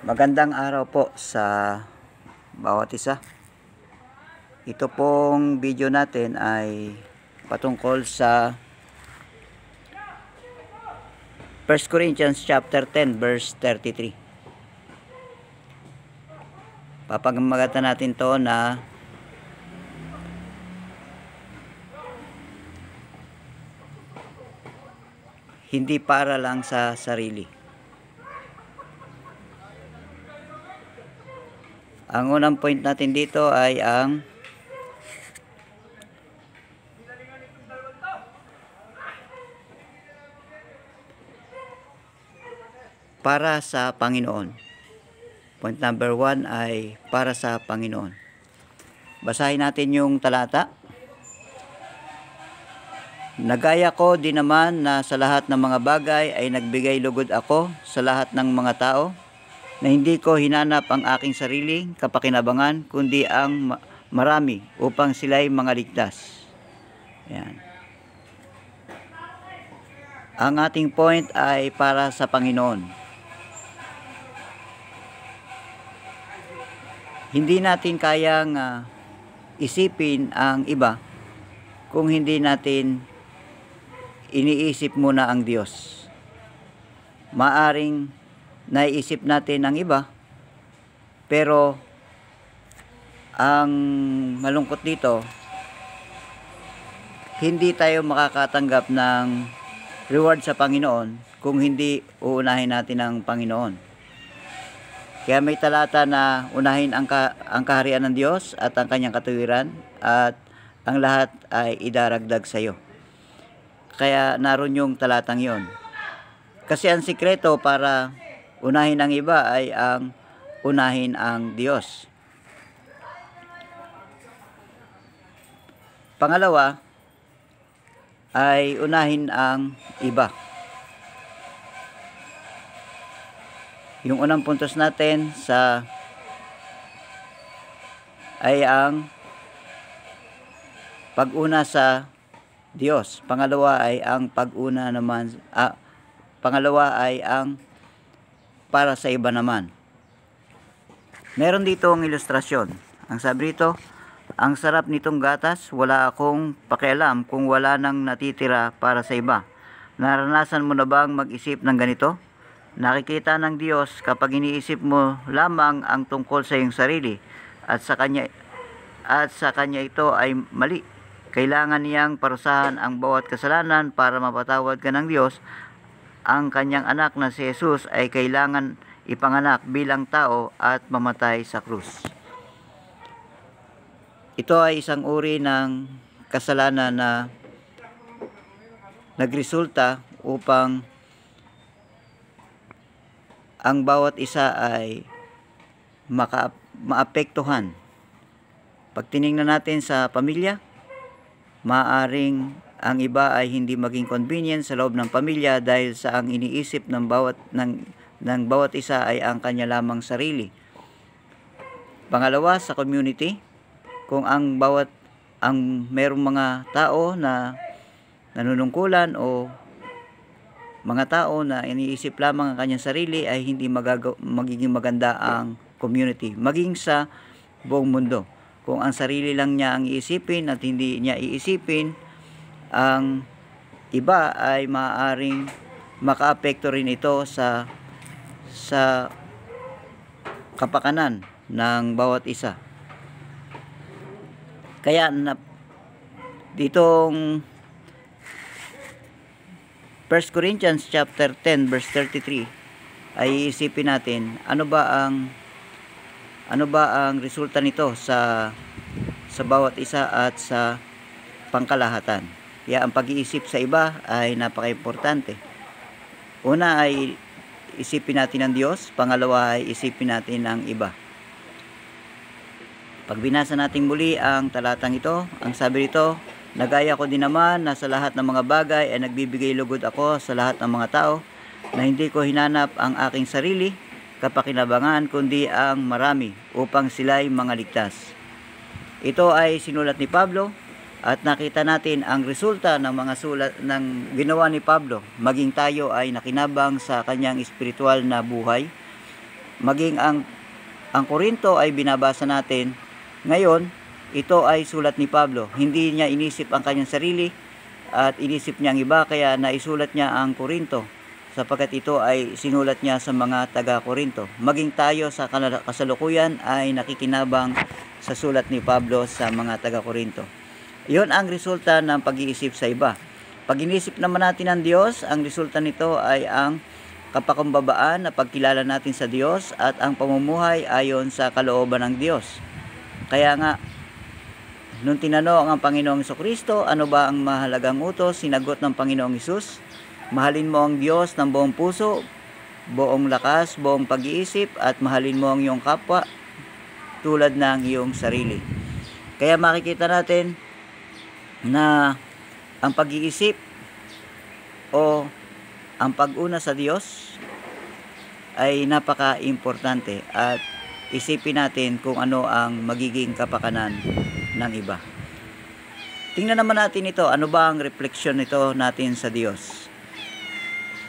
Magandang araw po sa bawat isa. Ito pong video natin ay patungkol sa 1 Corinthians chapter 10 verse 33. Papagmagatan natin to na hindi para lang sa sarili. Ang unang point natin dito ay ang para sa Panginoon. Point number 1 ay para sa Panginoon. Basahin natin yung talata. Nagaya ko din naman na sa lahat ng mga bagay ay nagbigay lugod ako sa lahat ng mga tao, na hindi ko hinanap ang aking sarili kapakinabangan, kundi ang marami upang sila'y mga ligtas. Yan. Ang ating point ay para sa Panginoon. Hindi natin kayang isipin ang iba kung hindi natin iniisip muna ang Diyos. Maaring naiisip natin ang iba, pero ang malungkot dito, hindi tayo makakatanggap ng reward sa Panginoon kung hindi uunahin natin ang Panginoon. Kaya may talata na unahin ang kaharian ng Diyos at ang kanyang katuwiran, at ang lahat ay idaragdag sa iyo. Kaya naroon yung talatang yon. Kasi ang sikreto para unahin ang iba ay ang unahin ang Diyos. Pangalawa ay unahin ang iba. Yung unang puntos natin ay ang pag-una sa Diyos. Pangalawa ay ang para sa iba naman. Meron dito ang ilustrasyon. Ang sabi dito, ang sarap nitong gatas, wala akong pakialam kung wala nang natitira para sa iba. Naranasan mo na bang mag-isip ng ganito? Nakikita ng Diyos kapag iniisip mo lamang ang tungkol sa iyong sarili, at sa kanya ito ay mali. Kailangan niyang parusahan ang bawat kasalanan para mapatawad ka ng Diyos. Ang kanyang anak na si Jesus ay kailangan ipanganak bilang tao at mamatay sa krus. Ito ay isang uri ng kasalanan na nagresulta upang ang bawat isa ay maapektuhan. Pag tiningnan natin sa pamilya, maaring ang iba ay hindi maging convenient sa loob ng pamilya dahil sa ang iniisip ng bawat isa ay ang kanya lamang sarili. Pangalawa, sa community, kung ang merong mga tao na nanunungkulan o mga tao na iniisip lamang ang kanyang sarili, ay hindi magiging maganda ang community, maging sa buong mundo. Kung ang sarili lang niya ang iisipin at hindi niya iisipin ang iba, ay maaaring makaapekto rin ito sa kapakanan ng bawat isa. Kaya ditong 1 Corinthians chapter 10 verse 33 ay iisipin natin ano ba ang resulta nito sa bawat isa at sa pangkalahatan. Kaya ang pag-iisip sa iba ay napaka-importante. Una ay isipin natin ang Diyos, pangalawa ay isipin natin ang iba. Pag binasa natin muli ang talatang ito, ang sabi nito, nagaya ko din naman na sa lahat ng mga bagay ay nagbibigay lugod ako sa lahat ng mga tao, na hindi ko hinanap ang aking sarili kapakinabangan, kundi ang marami upang sila'y mga ligtas. Ito ay sinulat ni Pablo, at nakita natin ang resulta ng mga sulat ng ginawa ni Pablo, maging tayo ay nakinabang sa kanyang espiritual na buhay. maging ang Korinto ay binabasa natin ngayon, ito ay sulat ni Pablo. Hindi niya inisip ang kanyang sarili at inisip niya ang iba, kaya naisulat niya ang Korinto sapagkat ito ay sinulat niya sa mga taga-Korinto. Maging tayo sa kasalukuyan ay nakikinabang sa sulat ni Pablo sa mga taga-Korinto. Iyon ang resulta ng pag-iisip sa iba. Pag inisip naman natin ang Diyos, ang resulta nito ay ang kapakumbabaan na pagkilala natin sa Diyos at ang pamumuhay ayon sa kalooban ng Diyos. Kaya nga, nung tinanong ang Panginoong Jesucristo, ano ba ang mahalagang utos, sinagot ng Panginoong Hesus, mahalin mo ang Diyos ng buong puso, buong lakas, buong pag-iisip, at mahalin mo ang iyong kapwa tulad ng iyong sarili. Kaya makikita natin na ang pag-iisip o ang pag-una sa Diyos ay napaka-importante, at isipin natin kung ano ang magiging kapakanan ng iba. Tingnan naman natin ito, ano ba ang refleksyon nito natin sa Diyos?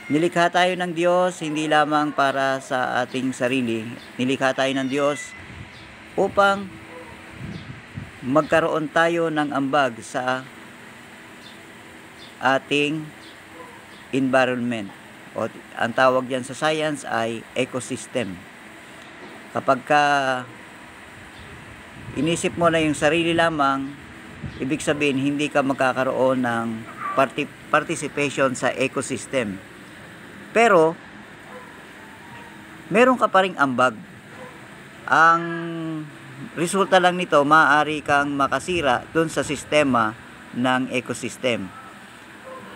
Nilikha tayo ng Diyos hindi lamang para sa ating sarili. Nilikha tayo ng Diyos upang magkaroon tayo ng ambag sa ating environment. O ang tawag diyan sa science ay ecosystem. Kapag ka inisip mo na yung sarili lamang, ibig sabihin hindi ka magkakaroon ng participation sa ecosystem. Pero meron ka pa ring ambag. Ang resulta lang nito, maaari kang makasira dun sa sistema ng ecosystem.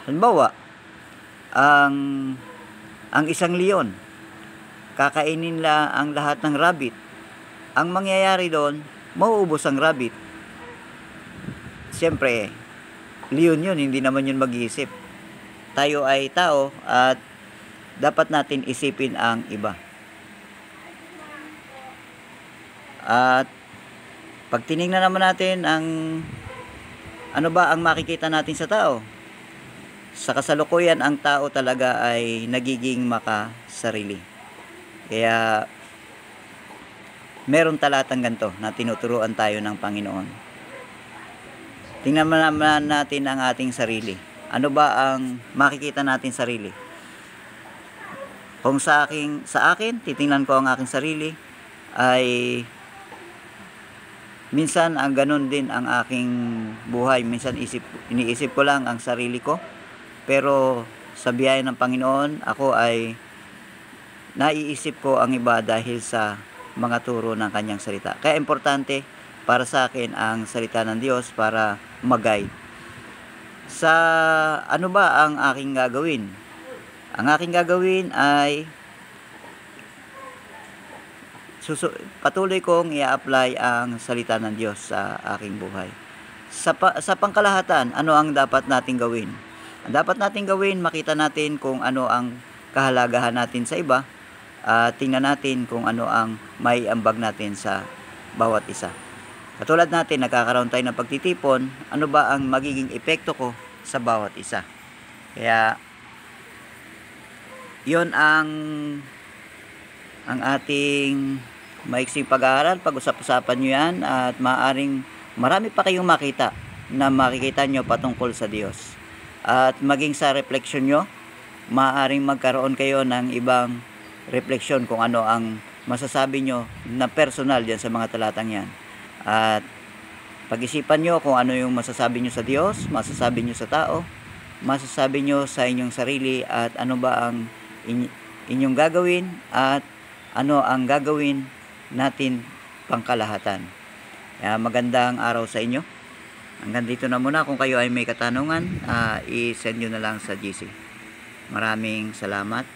Halimbawa, ang isang leon, kakainin la ang lahat ng rabbit. Ang mangyayari doon, mauubos ang rabbit. Siyempre, leon yun, hindi naman yun mag-iisip. Tayo ay tao at dapat natin isipin ang iba. At pag tinignan naman natin ano ba ang makikita natin sa tao? Sa kasalukuyan, ang tao talaga ay nagiging makasarili. Kaya meron talatang ganito na tinuturuan tayo ng Panginoon. Tingnan naman natin ang ating sarili. Ano ba ang makikita natin sarili? Kung sa akin, titingnan ko ang aking sarili, ay minsan ang ganun din ang aking buhay. Minsan iniisip ko lang ang sarili ko. Pero sa biyaya ng Panginoon, ako ay naiisip ko ang iba dahil sa mga turo ng kanyang salita. Kaya importante para sa akin ang salita ng Diyos para mag-guide. Sa ano ba ang aking gagawin? Ang aking gagawin ay patuloy kong i-apply ang salita ng Diyos sa aking buhay. Sa pangkalahatan, ano ang dapat nating gawin? Ang dapat nating gawin, makita natin kung ano ang kahalagahan natin sa iba, tingnan natin kung ano ang may ambag natin sa bawat isa. Katulad natin, nagkakaroon tayo ng pagtitipon, ano ba ang magiging epekto ko sa bawat isa? Kaya yon ang ating maiksing pag-aaral. Pag-usap-usapan nyo yan at maaaring marami pa kayong makita na makikita nyo patungkol sa Diyos. At maging sa refleksyon nyo, maaaring magkaroon kayo ng ibang refleksyon kung ano ang masasabi nyo na personal dyan sa mga talatang yan. At pag-isipan nyo kung ano yung masasabi nyo sa Diyos, masasabi nyo sa tao, masasabi nyo sa inyong sarili, at ano ba ang inyong gagawin at ano ang gagawin natin pangkalahatan. Kaya magandang araw sa inyo. Hanggang dito na muna. Kung kayo ay may katanungan, i-send nyo na lang sa GC. Maraming salamat.